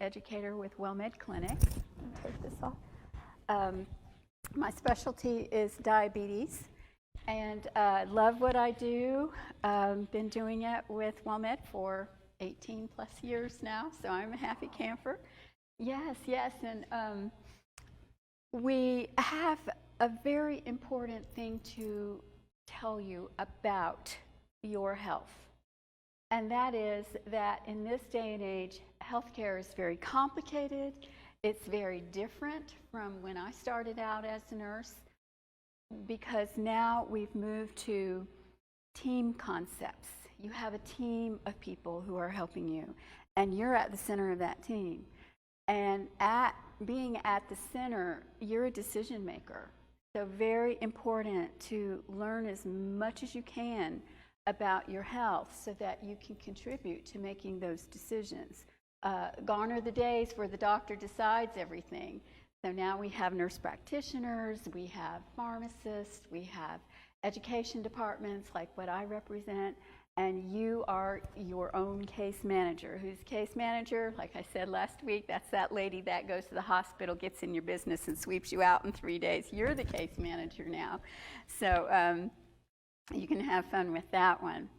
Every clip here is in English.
educator with Wellmed Clinic. Take this off. My specialty is diabetes, and love what I do. Been doing it with Wellmed for 18 plus years now, so I'm a happy camper. Yes, and we have a very important thing to tell you about your health. And that is that in this day and age, healthcare is very complicated. It's very different from when I started out as a nurse, because now we've moved to team concepts. You have a team of people who are helping you, and you're at the center of that team. And being at the center, you're a decision maker. So very important to learn as much as you can about your health so that you can contribute to making those decisions. Gone are the days where the doctor decides everything. So now we have nurse practitioners, we have pharmacists, we have education departments like what I represent, and you are your own case manager. Who's case manager? Like I said last week, that's that lady that goes to the hospital, gets in your business, and sweeps you out in 3 days. You're the case manager now. So you can have fun with that one.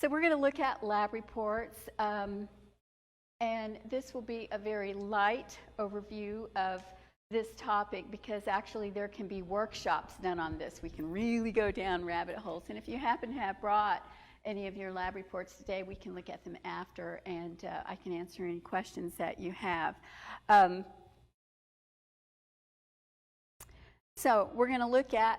So we're going to look at lab reports, and this will be a very light overview of this topic, because actually there can be workshops done on this. We can really go down rabbit holes, and if you happen to have brought any of your lab reports today, we can look at them after, and I can answer any questions that you have. So we're going to look at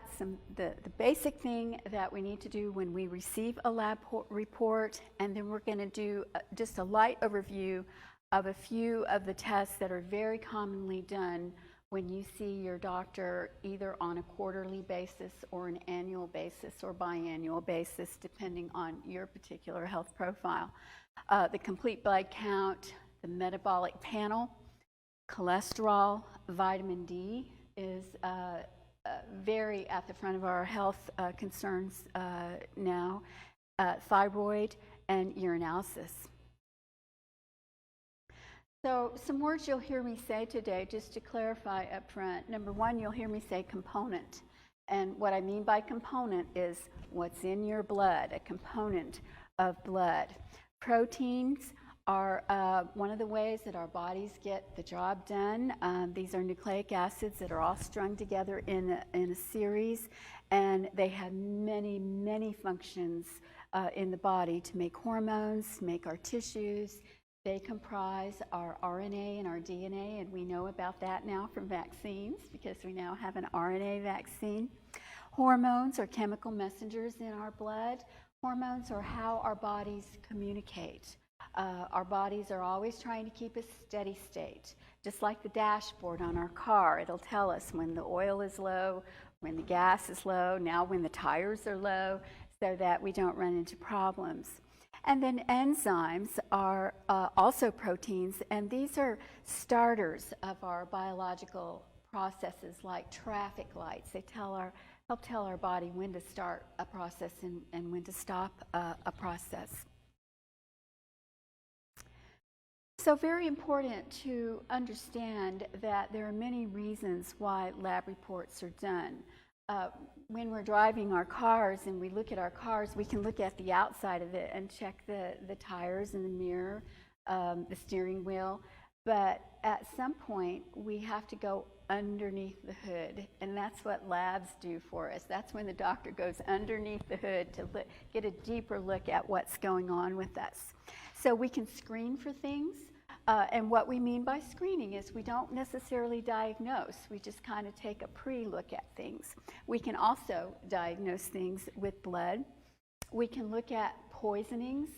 the basic thing that we need to do when we receive a lab report, and then we're going to do just a light overview of a few of the tests that are very commonly done when you see your doctor, either on a quarterly basis or an annual basis or biannual basis, depending on your particular health profile. The complete blood count, the metabolic panel, cholesterol, vitamin D is very at the front of our health concerns now, thyroid, and urinalysis. So some words you'll hear me say today, just to clarify up front. Number one, you'll hear me say component. And what I mean by component is what's in your blood, a component of blood. Proteins are one of the ways that our bodies get the job done. These are nucleic acids that are all strung together in a series, and they have many, many functions in the body to make hormones, make our tissues. They comprise our RNA and our DNA, and we know about that now from vaccines, because we now have an RNA vaccine. Hormones are chemical messengers in our blood. Hormones are how our bodies communicate. Our bodies are always trying to keep a steady state, just like the dashboard on our car. It'll tell us when the oil is low, when the gas is low, now when the tires are low, so that we don't run into problems. And then enzymes are also proteins, and these are starters of our biological processes, like traffic lights. They help tell our body when to start a process and when to stop a process. So very important to understand that there are many reasons why lab reports are done. When we're driving our cars and we look at our cars, we can look at the outside of it and check the tires and the mirror, the steering wheel. But at some point, we have to go underneath the hood, and that's what labs do for us. That's when the doctor goes underneath the hood to get a deeper look at what's going on with us. So we can screen for things. And what we mean by screening is we don't necessarily diagnose. We just kind of take a pre-look at things. We can also diagnose things with blood. We can look at poisonings.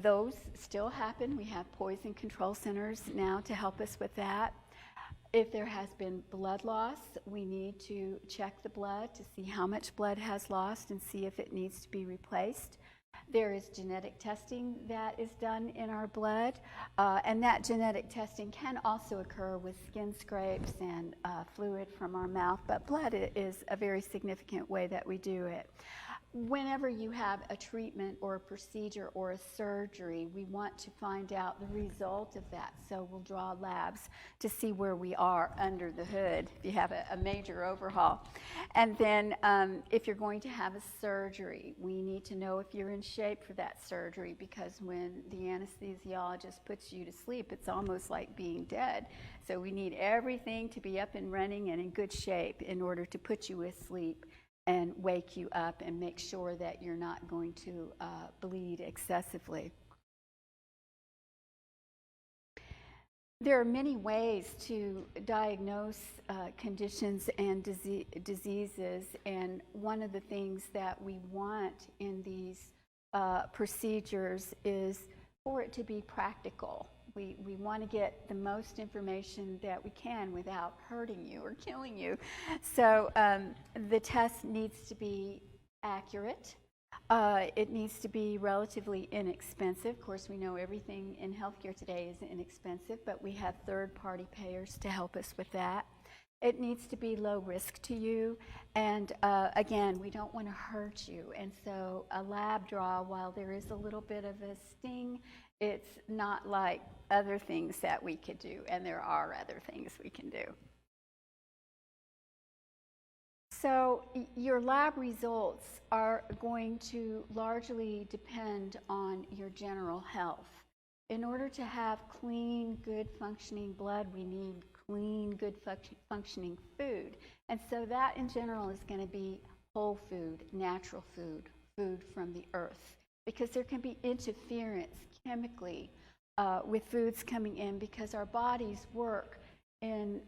Those still happen. We have poison control centers now to help us with that. If there has been blood loss, we need to check the blood to see how much blood has lost and see if it needs to be replaced. There is genetic testing that is done in our blood, and that genetic testing can also occur with skin scrapes and fluid from our mouth, but blood is a very significant way that we do it. whenever you have a treatment or a procedure or a surgery, we want to find out the result of that. So we'll draw labs to see where we are under the hood if you have a major overhaul. And then if you're going to have a surgery, we need to know if you're in shape for that surgery, because when the anesthesiologist puts you to sleep, it's almost like being dead. So we need everything to be up and running and in good shape in order to put you asleep and wake you up and make sure that you're not going to bleed excessively. There are many ways to diagnose conditions and diseases, and one of the things that we want in these procedures is for it to be practical. We want to get the most information that we can without hurting you or killing you. So the test needs to be accurate. It needs to be relatively inexpensive. Of course, we know everything in healthcare today is inexpensive, but we have third-party payers to help us with that. It needs to be low risk to you, and again, we don't want to hurt you. And so a lab draw, while there is a little bit of a sting, it's not like other things that we could do, and there are other things we can do. So your lab results are going to largely depend on your general health. In order to have clean, good functioning blood, we need clean, good functioning food. And so that in general is going to be whole food, natural food, food from the earth. Because there can be interference chemically with foods coming in, because our bodies work in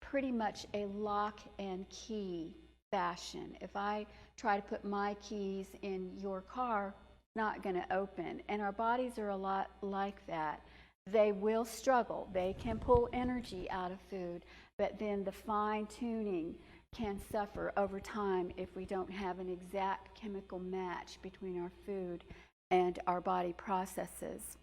pretty much a lock and key fashion. If I try to put my keys in your car, it's not going to open. And our bodies are a lot like that. They will struggle. They can pull energy out of food, but then the fine tuning can suffer over time if we don't have an exact chemical match between our food and our body processes.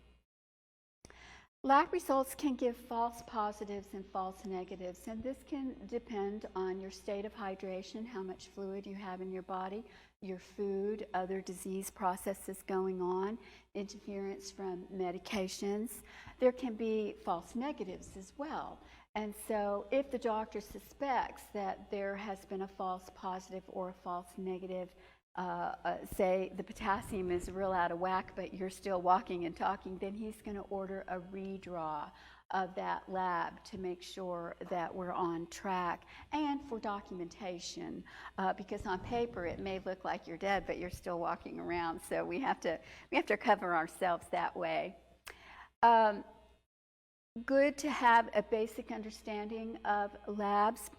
Lab results can give false positives and false negatives, and this can depend on your state of hydration, how much fluid you have in your body, your food, other disease processes going on, interference from medications. There can be false negatives as well. And so if the doctor suspects that there has been a false positive or a false negative, say the potassium is real out of whack, but you're still walking and talking, then he's going to order a redraw of that lab to make sure that we're on track, and for documentation, because on paper it may look like you're dead, but you're still walking around. So we have to cover ourselves that way. Good to have a basic understanding of labs,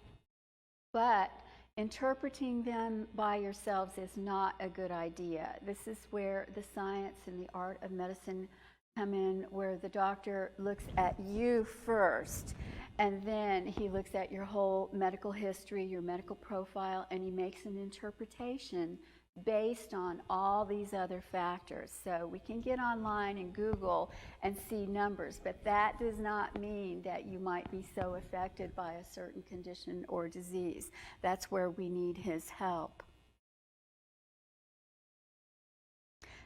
but interpreting them by yourselves is not a good idea. This is where the science and the art of medicine come in, where the doctor looks at you first, and then he looks at your whole medical history, your medical profile, and he makes an interpretation based on all these other factors. So we can get online and Google and see numbers, but that does not mean that you might be so affected by a certain condition or disease. That's where we need his help.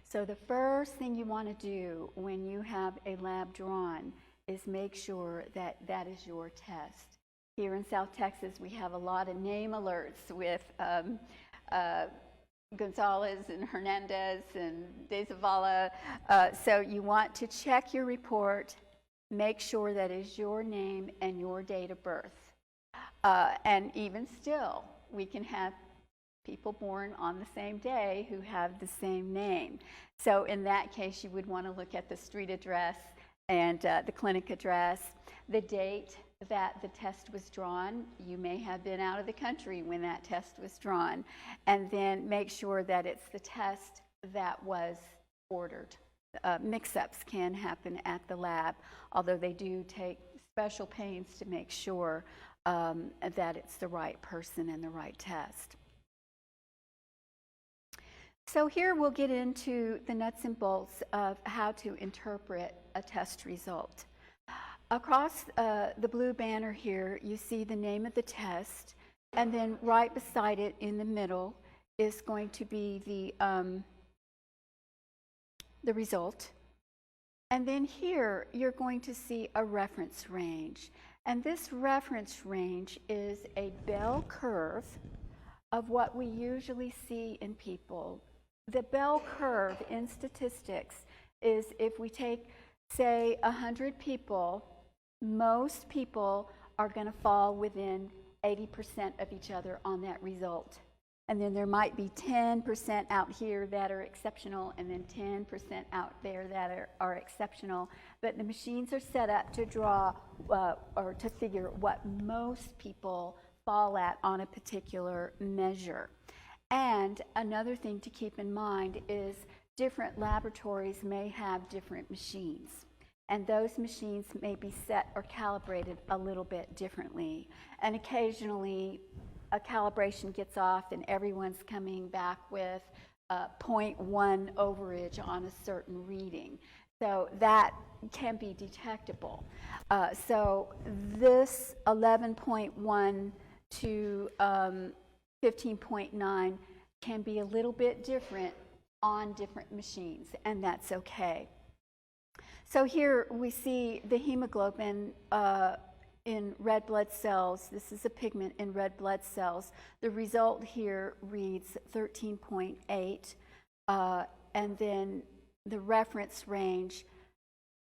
So the first thing you want to do when you have a lab drawn is make sure that that is your test. Here in South Texas, we have a lot of name alerts with Gonzalez and Hernandez and De Zavala. So you want to check your report, make sure that is your name and your date of birth. And even still, we can have people born on the same day who have the same name. So in that case, you would want to look at the street address and the clinic address, the date that the test was drawn. You may have been out of the country when that test was drawn, and then make sure that it's the test that was ordered. Mix-ups can happen at the lab, although they do take special pains to make sure that it's the right person and the right test. So here we'll get into the nuts and bolts of how to interpret a test result. Across the blue banner here, you see the name of the test, and then right beside it in the middle is going to be the result. And then here, you're going to see a reference range. And this reference range is a bell curve of what we usually see in people. The bell curve in statistics is if we take, say, 100 people, most people are going to fall within 80% of each other on that result. And then there might be 10% out here that are exceptional, and then 10% out there that are exceptional. But the machines are set up to draw or to figure what most people fall at on a particular measure. And another thing to keep in mind is different laboratories may have different machines. And those machines may be set or calibrated a little bit differently. And occasionally, a calibration gets off and everyone's coming back with 0.1 overage on a certain reading. So that can be detectable. So this 11.1 to 15.9 can be a little bit different on different machines, and that's okay. So here we see the hemoglobin in red blood cells. This is a pigment in red blood cells. The result here reads 13.8, and then the reference range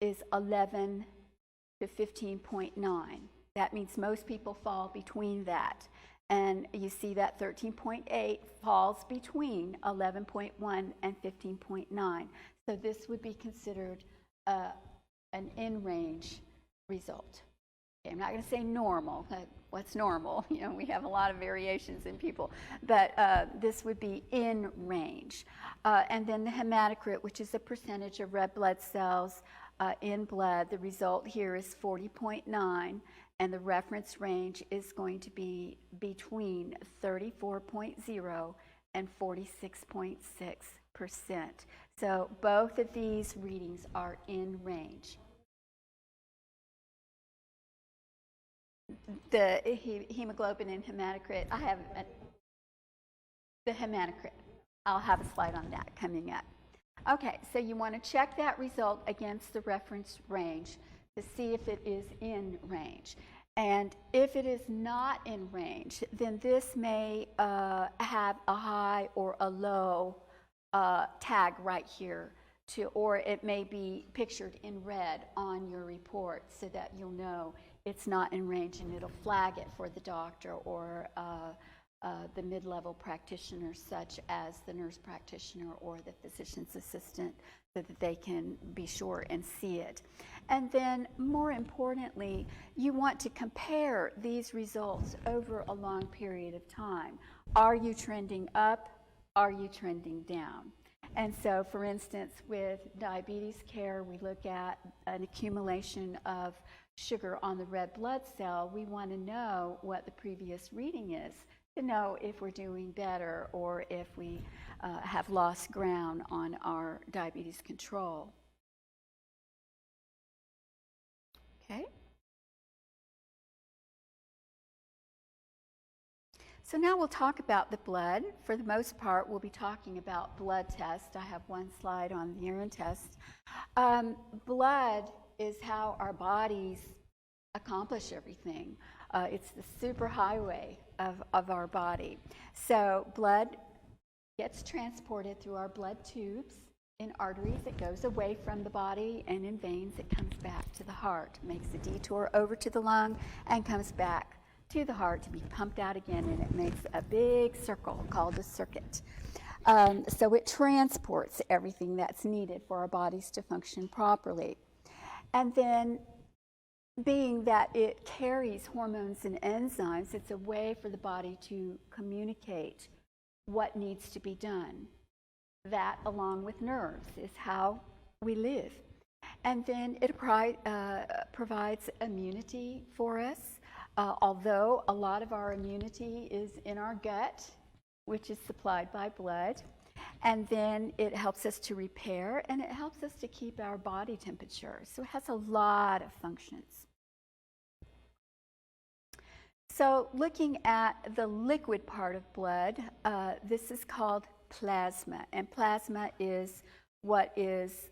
is 11 to 15.9. That means most people fall between that. And you see that 13.8 falls between 11.1 and 15.9. So this would be considered an in-range result. Okay, I'm not going to say normal. What's normal? You know, we have a lot of variations in people, but this would be in range. And then the hematocrit, which is a percentage of red blood cells in blood, the result here is 40.9, and the reference range is going to be between 34.0 and 46.6%. So both of these readings are in range. The hemoglobin and hematocrit, I have the hematocrit. I'll have a slide on that coming up. Okay, so you want to check that result against the reference range to see if it is in range. And if it is not in range, then this may have a high or a low tag right here, or it may be pictured in red on your report so that you'll know it's not in range, and it'll flag it for the doctor or the mid-level practitioner, such as the nurse practitioner or the physician's assistant, so that they can be sure and see it. And then, more importantly, you want to compare these results over a long period of time. Are you trending up? Are you trending down? And so, for instance, with diabetes care, we look at an accumulation of sugar on the red blood cell. We want to know what the previous reading is to know if we're doing better or if we have lost ground on our diabetes control. Okay. So now we'll talk about the blood. For the most part, we'll be talking about blood tests. I have one slide on the urine test. Blood is how our bodies accomplish everything. It's the superhighway of our body. So blood gets transported through our blood tubes. In arteries, it goes away from the body, and in veins, it comes back to the heart, makes a detour over to the lung, and comes back to the heart to be pumped out again, and it makes a big circle called a circuit. So it transports everything that's needed for our bodies to function properly. And then, being that it carries hormones and enzymes, it's a way for the body to communicate what needs to be done. That, along with nerves, is how we live. And then it provides immunity for us, although a lot of our immunity is in our gut, which is supplied by blood. And then it helps us to repair, and it helps us to keep our body temperature. So it has a lot of functions. So looking at the liquid part of blood, this is called plasma, and plasma is what is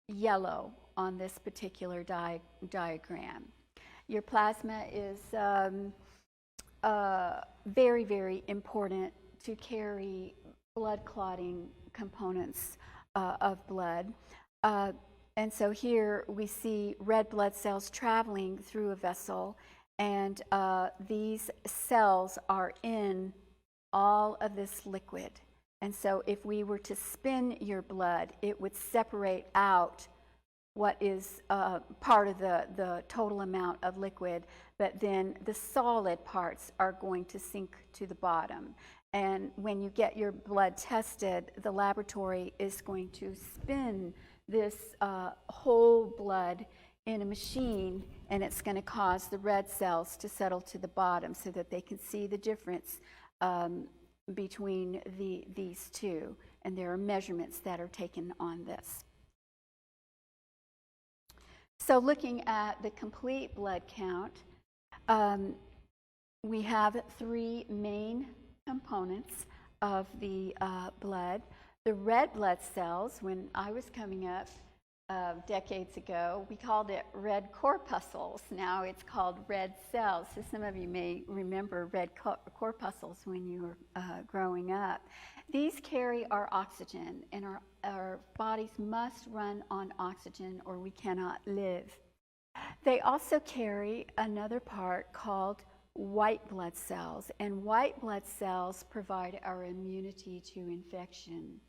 yellow on this particular diagram. Your plasma is very, very important to carry blood clotting components of blood. And so here we see red blood cells traveling through a vessel, and these cells are in all of this liquid. And so if we were to spin your blood, it would separate out what is part of the total amount of liquid, but then the solid parts are going to sink to the bottom. And when you get your blood tested, the laboratory is going to spin this whole blood in a machine, and it's going to cause the red cells to settle to the bottom so that they can see the difference between these two. And there are measurements that are taken on this. So looking at the complete blood count, we have three main components of the blood. The red blood cells, when I was coming up decades ago, we called it red corpuscles. Now it's called red cells. So some of you may remember red corpuscles when you were growing up. These carry our oxygen, and our bodies must run on oxygen or we cannot live. They also carry another part called white blood cells, and white blood cells provide our immunity to infection.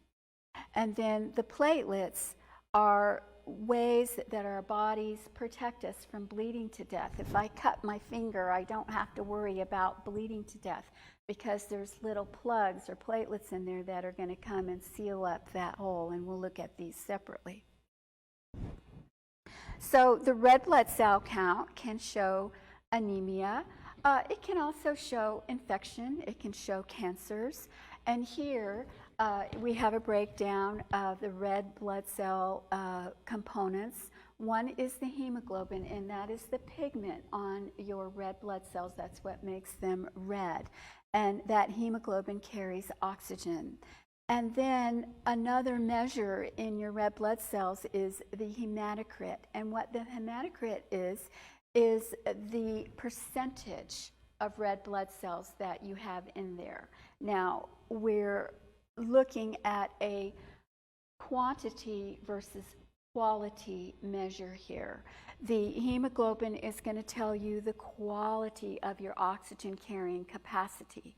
And then the platelets are ways that our bodies protect us from bleeding to death. If I cut my finger, I don't have to worry about bleeding to death because there's little plugs or platelets in there that are going to come and seal up that hole, and we'll look at these separately. So the red blood cell count can show anemia. It can also show infection. It can show cancers. And here we have a breakdown of the red blood cell components. One is the hemoglobin, and that is the pigment on your red blood cells. That's what makes them red. And that hemoglobin carries oxygen. And then another measure in your red blood cells is the hematocrit. And what the hematocrit is the percentage of red blood cells that you have in there. Now, we're looking at a quantity versus quality measure here. The hemoglobin is going to tell you the quality of your oxygen carrying capacity,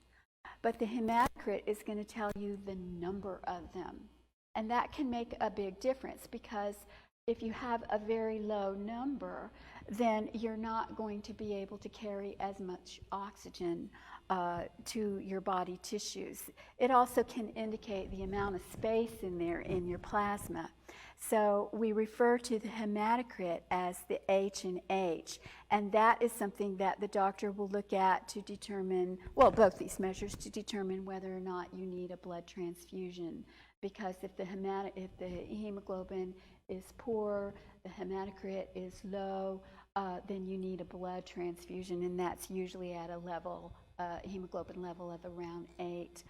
but the hematocrit is going to tell you the number of them. And that can make a big difference, because if you have a very low number, then you're not going to be able to carry as much oxygen to your body tissues. It also can indicate the amount of space in there in your plasma. So we refer to the hematocrit as the H&H, and that is something that the doctor will look at to determine, well, both these measures to determine whether or not you need a blood transfusion. Because if the hemoglobin is poor, the hematocrit is low, then you need a blood transfusion, and that's usually at a level, hemoglobin level of around 8,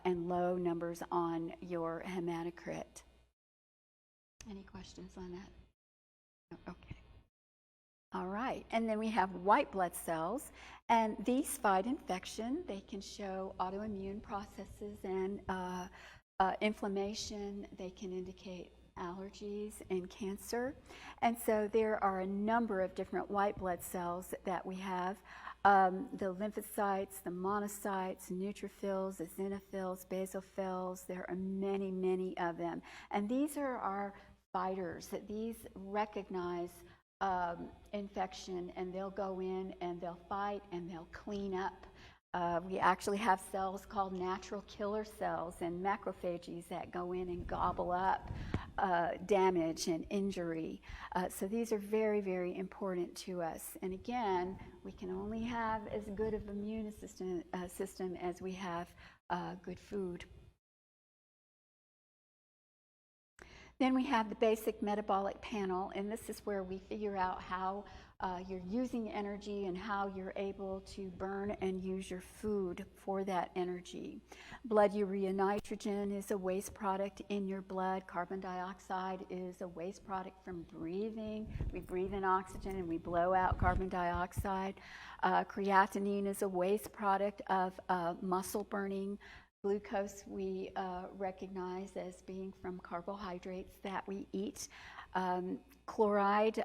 and low numbers on your hematocrit. Any questions on that? Okay. All right, and then we have white blood cells, and these fight infection. They can show autoimmune processes and inflammation. They can indicate allergies and cancer. And so there are a number of different white blood cells that we have. The lymphocytes, the monocytes, neutrophils, eosinophils, basophils. There are many, many of them. And these are our fighters. These recognize infection, and they'll go in and they'll fight and they'll clean up. We actually have cells called natural killer cells and macrophages that go in and gobble up damage and injury. So these are very, very important to us. And again, we can only have as good of an immune system as we have good food. Then we have the basic metabolic panel, and this is where we figure out how you're using energy and how you're able to burn and use your food for that energy. Blood urea nitrogen is a waste product in your blood. Carbon dioxide is a waste product from breathing. We breathe in oxygen and we blow out carbon dioxide. Creatinine is a waste product of muscle burning. Glucose we recognize as being from carbohydrates that we eat. Chloride,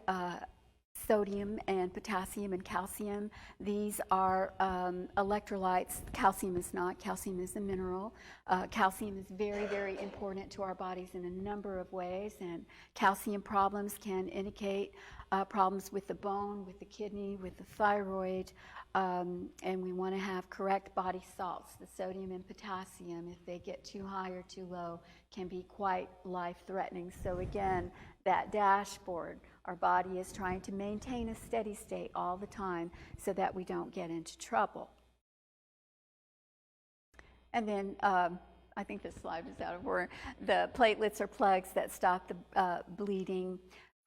sodium and potassium and calcium. These are electrolytes. Calcium is not. Calcium is a mineral. Calcium is very, very important to our bodies in a number of ways, and calcium problems can indicate problems with the bone, with the kidney, with the thyroid, and we want to have correct body salts. The sodium and potassium, if they get too high or too low, can be quite life-threatening. So again, that dashboard, our body is trying to maintain a steady state all the time so that we don't get into trouble. And then I think this slide is out of order. The platelets are plugs that stop the bleeding.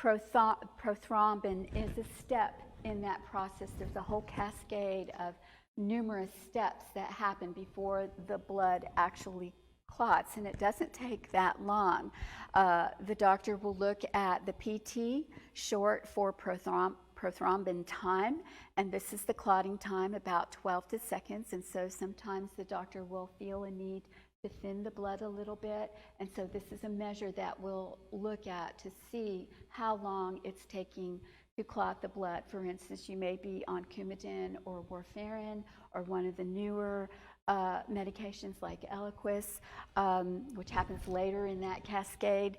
Prothrombin is a step in that process. There's a whole cascade of numerous steps that happen before the blood actually clots, and it doesn't take that long. The doctor will look at the PT, short for prothrombin time, and this is the clotting time, about 12 seconds, and so sometimes the doctor will feel a need to thin the blood a little bit, and so this is a measure that we'll look at to see how long it's taking to clot the blood. For instance, you may be on Coumadin or warfarin or one of the newer medications like Eliquis, which happens later in that cascade.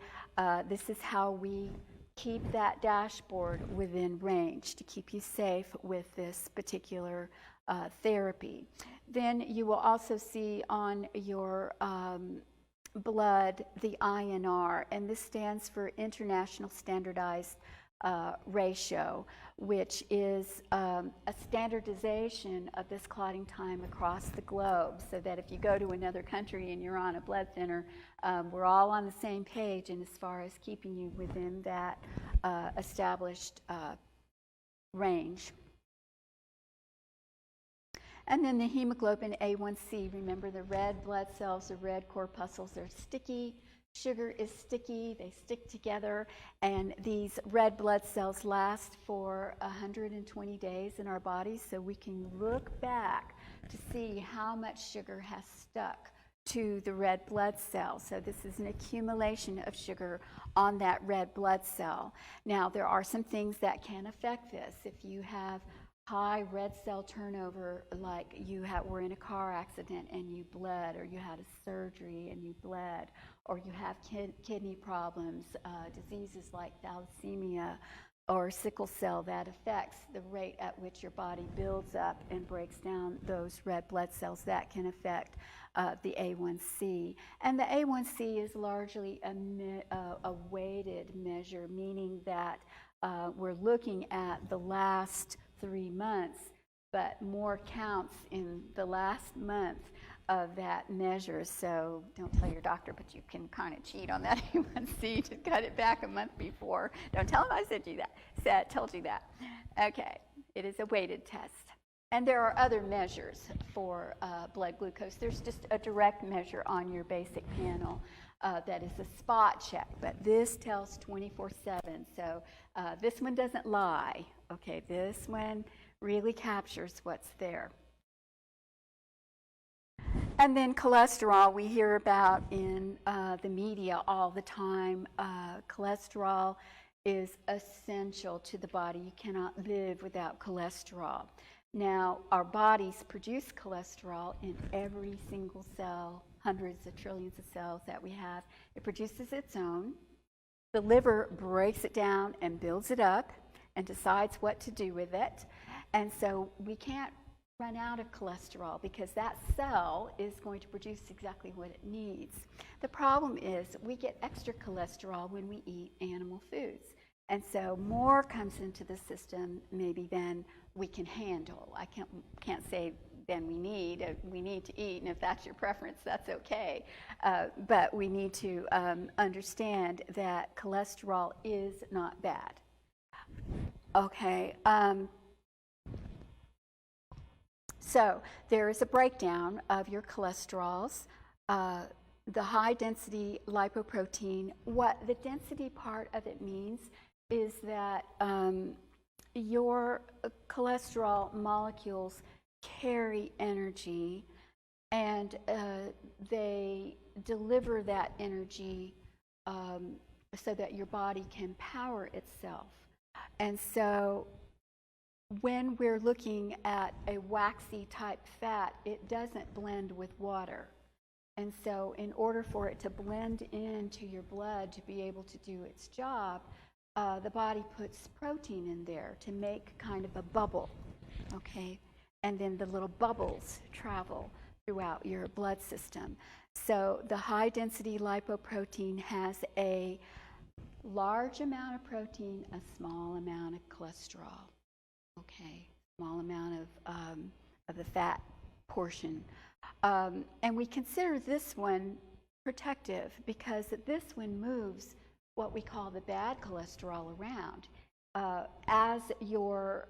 This is how we keep that dashboard within range to keep you safe with this particular therapy. Then you will also see on your blood the INR, and this stands for International Standardized Ratio, which is a standardization of this clotting time across the globe, so that if you go to another country and you're on a blood thinner, we're all on the same page, and as far as keeping you within that established range. And then the hemoglobin A1C, remember the red blood cells, the red corpuscles, they're sticky. Sugar is sticky, they stick together, and these red blood cells last for 120 days in our bodies, so we can look back to see how much sugar has stuck to the red blood cell. So this is an accumulation of sugar on that red blood cell. Now, there are some things that can affect this. If you have high red cell turnover, like you were in a car accident and you bled, or you had a surgery and you bled, or you have kidney problems, diseases like thalassemia or sickle cell, that affects the rate at which your body builds up and breaks down those red blood cells. That can affect the A1C. And the A1C is largely a weighted measure, meaning that we're looking at the last 3 months, but more counts in the last month of that measure. So don't tell your doctor, but you can kind of cheat on that A1C to cut it back a month before. Don't tell him I told you that. Okay, it is a weighted test. And there are other measures for blood glucose. There's just a direct measure on your basic panel that is a spot check, but this tells 24/7. So this one doesn't lie. Okay, this one really captures what's there. And then cholesterol, we hear about in the media all the time. Cholesterol is essential to the body. You cannot live without cholesterol. Now, our bodies produce cholesterol in every single cell, hundreds of trillions of cells that we have. It produces its own. The liver breaks it down and builds it up and decides what to do with it. And so we can't run out of cholesterol because that cell is going to produce exactly what it needs. The problem is we get extra cholesterol when we eat animal foods. And so more comes into the system maybe than we can handle. I can't say than we need to eat, and if that's your preference, that's okay. But we need to understand that cholesterol is not bad. Okay. So there is a breakdown of your cholesterols. The high density lipoprotein, what the density part of it means is that your cholesterol molecules carry energy, and they deliver that energy so that your body can power itself. And so when we're looking at a waxy type fat, it doesn't blend with water. And so in order for it to blend into your blood to be able to do its job, the body puts protein in there to make kind of a bubble, okay? And then the little bubbles travel throughout your blood system. So the high density lipoprotein has a large amount of protein, a small amount of cholesterol. Okay, small amount of the fat portion. And we consider this one protective because this one moves what we call the bad cholesterol around. As your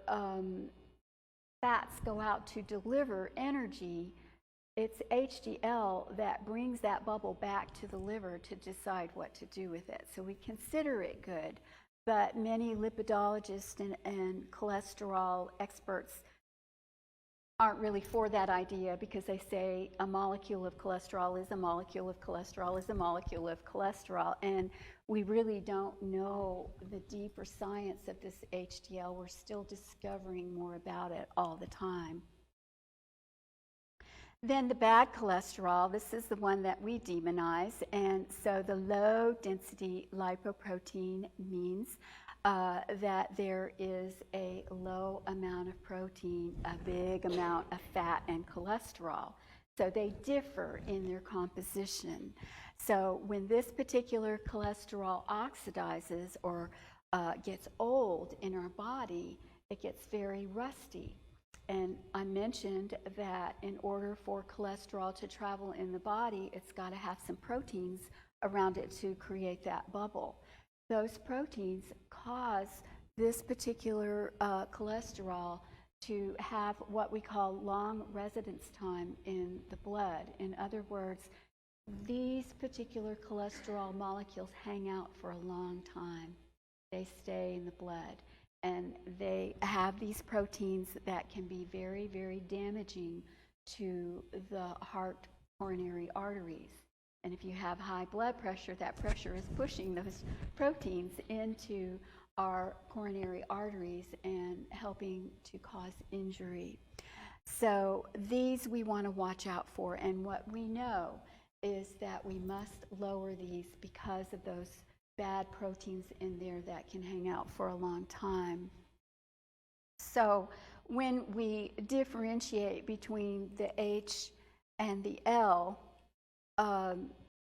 fats go out to deliver energy, it's HDL that brings that bubble back to the liver to decide what to do with it. So we consider it good. But many lipidologists and cholesterol experts aren't really for that idea because they say a molecule of cholesterol is a molecule of cholesterol is a molecule of cholesterol. And we really don't know the deeper science of this HDL. We're still discovering more about it all the time. Then the bad cholesterol, this is the one that we demonize, and so the low density lipoprotein means that there is a low amount of protein, a big amount of fat and cholesterol. So they differ in their composition. So when this particular cholesterol oxidizes or gets old in our body, it gets very rusty. And I mentioned that in order for cholesterol to travel in the body, it's got to have some proteins around it to create that bubble. Those proteins cause this particular cholesterol to have what we call long residence time in the blood. In other words, these particular cholesterol molecules hang out for a long time. They stay in the blood. And they have these proteins that can be very, very damaging to the heart coronary arteries. And if you have high blood pressure, that pressure is pushing those proteins into our coronary arteries and helping to cause injury. So these we want to watch out for. And what we know is that we must lower these because of those bad proteins in there that can hang out for a long time. So when we differentiate between the H and the L,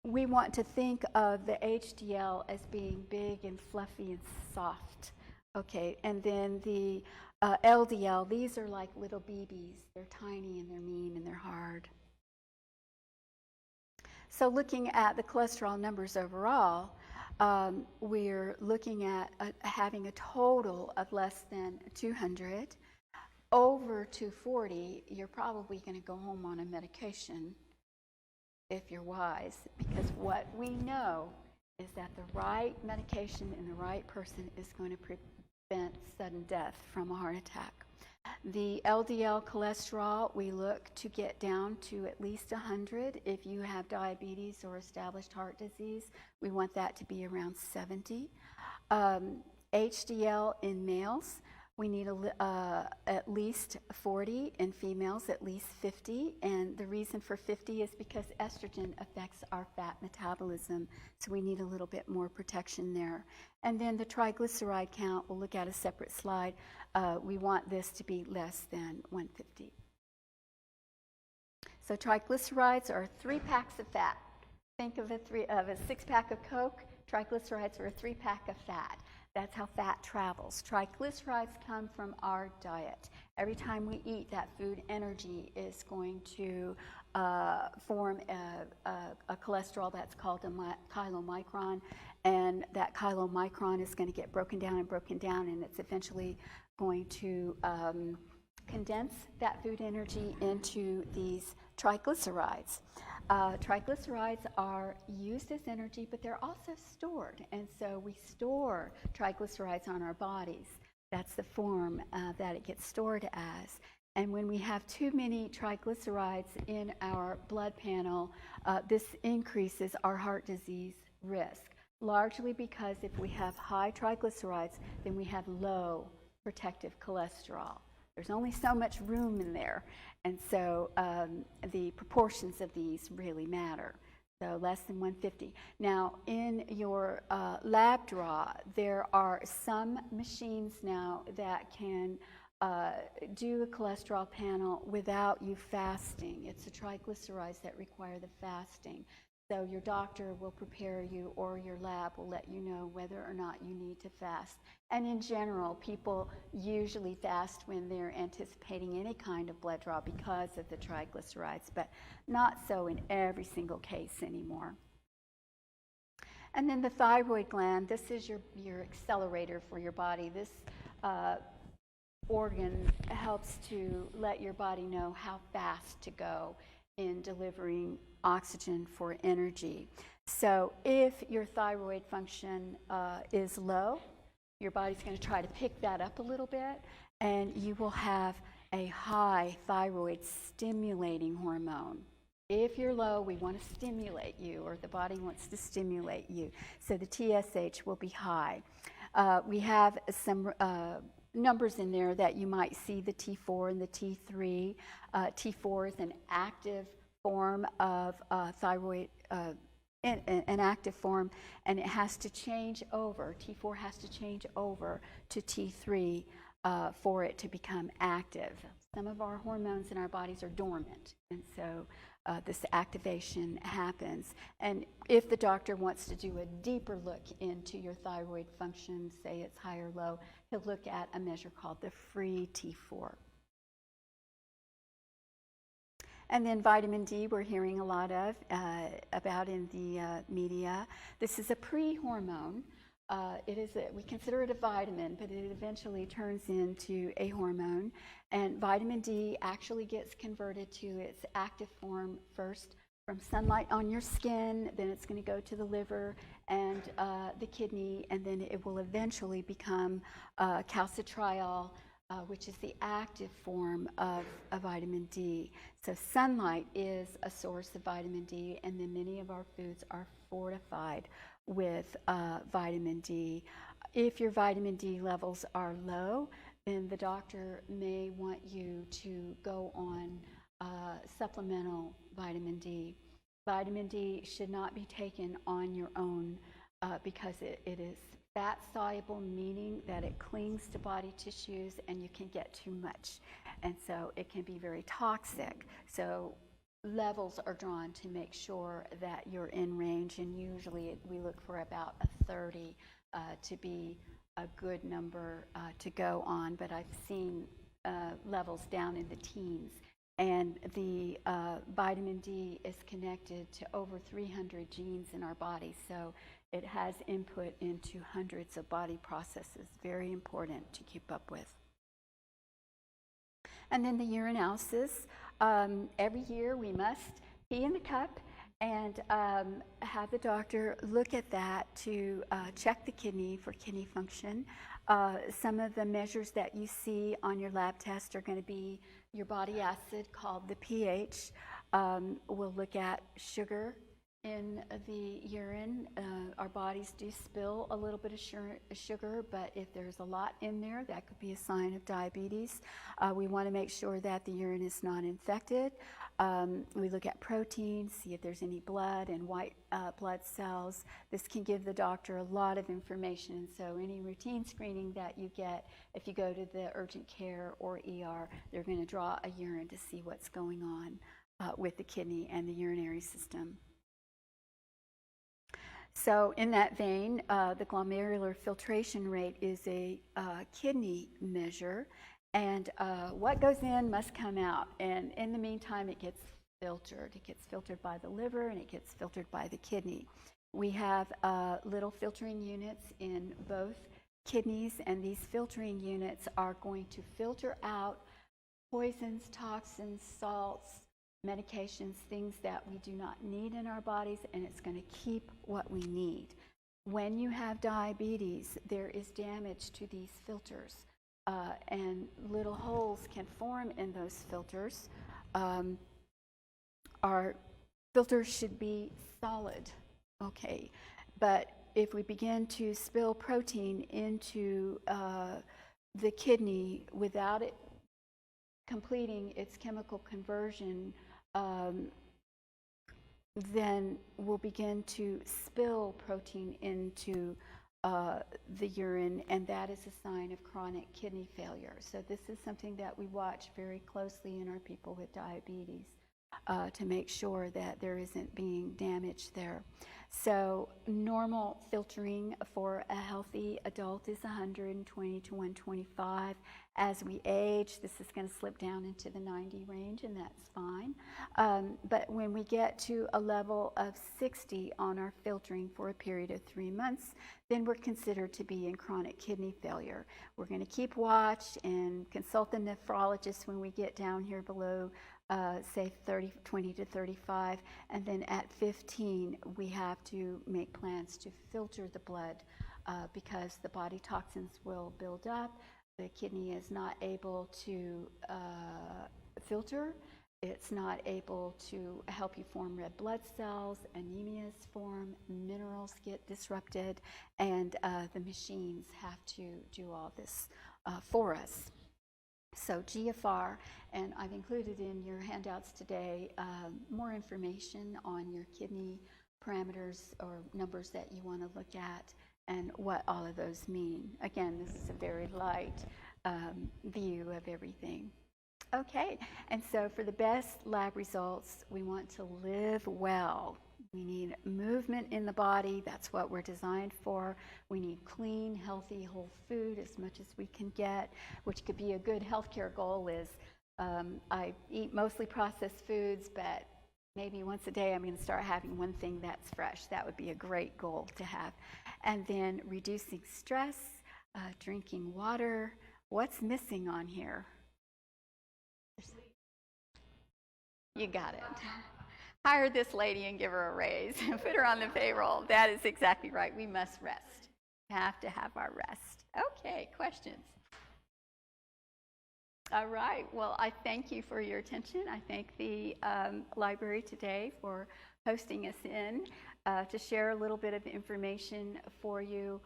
we want to think of the HDL as being big and fluffy and soft. Okay, and then the LDL, these are like little BBs. They're tiny and they're mean and they're hard. So looking at the cholesterol numbers overall, we're looking at having a total of less than 200. Over 240, you're probably going to go home on a medication if you're wise, because what we know is that the right medication in the right person is going to prevent sudden death from a heart attack. The LDL cholesterol, we look to get down to at least 100. If you have diabetes or established heart disease, we want that to be around 70. HDL in males, we need at least 40. In females, at least 50. And the reason for 50 is because estrogen affects our fat metabolism, so we need a little bit more protection there. And then the triglyceride count, we'll look at a separate slide. We want this to be less than 150. So triglycerides are 3 packs of fat. Think of a 6-pack of Coke. Triglycerides are a 3-pack of fat. That's how fat travels. Triglycerides come from our diet, Every time we eat, that food energy is going to form a cholesterol that's called a chylomicron, and that chylomicron is going to get broken down, and it's eventually going to condense that food energy into these triglycerides. Triglycerides are used as energy, but they're also stored, and so we store triglycerides on our bodies. That's the form that it gets stored as. And when we have too many triglycerides in our blood panel, this increases our heart disease risk, largely because if we have high triglycerides, then we have low protective cholesterol. There's only so much room in there, and so the proportions of these really matter. So less than 150. Now, in your lab draw, there are some machines now that can do a cholesterol panel without you fasting. It's the triglycerides that require the fasting. So your doctor will prepare you, or your lab will let you know whether or not you need to fast. And in general, people usually fast when they're anticipating any kind of blood draw because of the triglycerides, but not so in every single case anymore. And then the thyroid gland, this is your accelerator for your body. This organ helps to let your body know how fast to go in delivering oxygen for energy. So if your thyroid function is low, your body's going to try to pick that up a little bit, and you will have a high thyroid stimulating hormone. If you're low, we want to stimulate you, or the body wants to stimulate you. So the TSH will be high. We have some numbers in there that you might see, the T4 and the T3. T4 is an active form of thyroid, an active form, and it has to change over. T4 has to change over to T3 for it to become active. Some of our hormones in our bodies are dormant, and so this activation happens. And if the doctor wants to do a deeper look into your thyroid function, say it's high or low, he'll look at a measure called the free T4. And then vitamin D, we're hearing a lot of about in the media. This is a pre-hormone. We consider it a vitamin, but it eventually turns into a hormone. And vitamin D actually gets converted to its active form first from sunlight on your skin, then it's going to go to the liver and the kidney, and then it will eventually become calcitriol, which is the active form of vitamin D. So sunlight is a source of vitamin D, and then many of our foods are fortified with vitamin D. If your vitamin D levels are low, then the doctor may want you to go on supplemental vitamin D. Vitamin D should not be taken on your own because it is fat soluble, meaning that it clings to body tissues and you can get too much. And so it can be very toxic. So levels are drawn to make sure that you're in range, and usually we look for about a 30 to be a good number to go on, but I've seen levels down in the teens. And the vitamin D is connected to over 300 genes in our body, so it has input into hundreds of body processes. Very important to keep up with. And then the urinalysis. Every year we must pee in the cup and have the doctor look at that to check the kidney for kidney function. Some of the measures that you see on your lab test are going to be your body acid, called the pH. We'll look at sugar in the urine. Our bodies do spill a little bit of sugar, but if there's a lot in there, that could be a sign of diabetes. We want to make sure that the urine is not infected. We look at protein, see if there's any blood and white blood cells. This can give the doctor a lot of information. So any routine screening that you get, if you go to the urgent care or ER, they're going to draw a urine to see what's going on with the kidney and the urinary system. So in that vein, the glomerular filtration rate is a kidney measure, And what goes in must come out. And in the meantime, it gets filtered. It gets filtered by the liver and it gets filtered by the kidney. We have little filtering units in both kidneys, and these filtering units are going to filter out poisons, toxins, salts, medications, things that we do not need in our bodies, and it's going to keep what we need. When you have diabetes, there is damage to these filters, and little holes can form in those filters. Our filters should be solid, okay, but if we begin to spill protein into the kidney without it completing its chemical conversion, then we'll begin to spill protein into the urine, and that is a sign of chronic kidney failure. So this is something that we watch very closely in our people with diabetes to make sure that there isn't being damage there. So normal filtering for a healthy adult is 120 to 125. As we age, this is going to slip down into the 90 range, and that's fine. But when we get to a level of 60 on our filtering for a period of 3 months, then we're considered to be in chronic kidney failure. We're going to keep watch and consult the nephrologist when we get down here below say 20 to 35, and then at 15 we have to make plans to filter the blood because the body toxins will build up. The kidney is not able to filter. It's not able to help you form red blood cells, anemias form, minerals get disrupted, and the machines have to do all this for us. So GFR, and I've included in your handouts today more information on your kidney parameters or numbers that you want to look at and what all of those mean. Again, this is a very light view of everything. Okay, and so for the best lab results, we want to live well. We need movement in the body. That's what we're designed for. We need clean, healthy, whole food as much as we can get, which could be a good healthcare goal is I eat mostly processed foods, but maybe once a day I'm going to start having one thing that's fresh. That would be a great goal to have. And then reducing stress, drinking water. What's missing on here? You got it. Hire this lady and give her a raise and put her on the payroll. That is exactly right. We must rest. We have to have our rest. Okay, questions? All right. Well, I thank you for your attention. I thank the library today for hosting us in to share a little bit of information for you.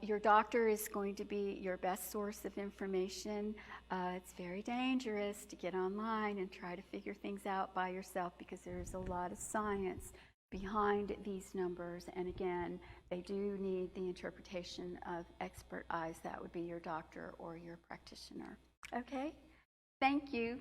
Your doctor is going to be your best source of information. It's very dangerous to get online and try to figure things out by yourself because there's a lot of science behind these numbers. And again, they do need the interpretation of expert eyes. That would be your doctor or your practitioner. Okay? Thank you.